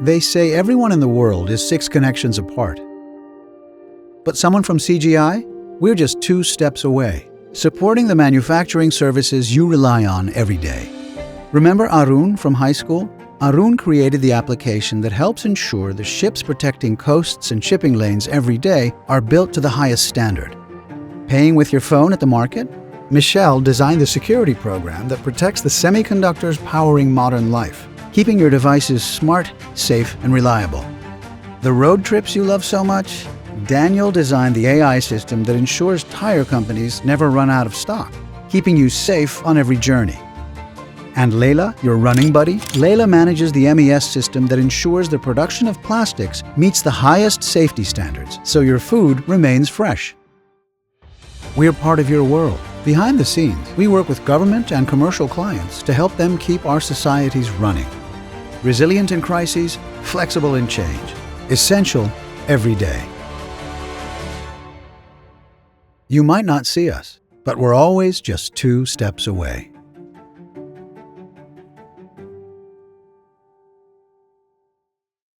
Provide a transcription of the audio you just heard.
They say everyone in the world is 6 connections apart. But someone from CGI? We're just 2 steps away, supporting the manufacturing services you rely on every day. Remember Arun from high school? Arun created the application that helps ensure the ships protecting coasts and shipping lanes every day are built to the highest standard. Paying with your phone at the market? Michelle designed the security program that protects the semiconductors powering modern life, keeping your devices smart, safe, and reliable. The road trips you love so much? Daniel designed the AI system that ensures tire companies never run out of stock, keeping you safe on every journey. And Layla, your running buddy? Layla manages the MES system that ensures the production of plastics meets the highest safety standards, so your food remains fresh. We're part of your world. Behind the scenes, we work with government and commercial clients to help them keep our societies running. Resilient in crises, flexible in change. Essential every day. You might not see us, but we're always just 2 steps away.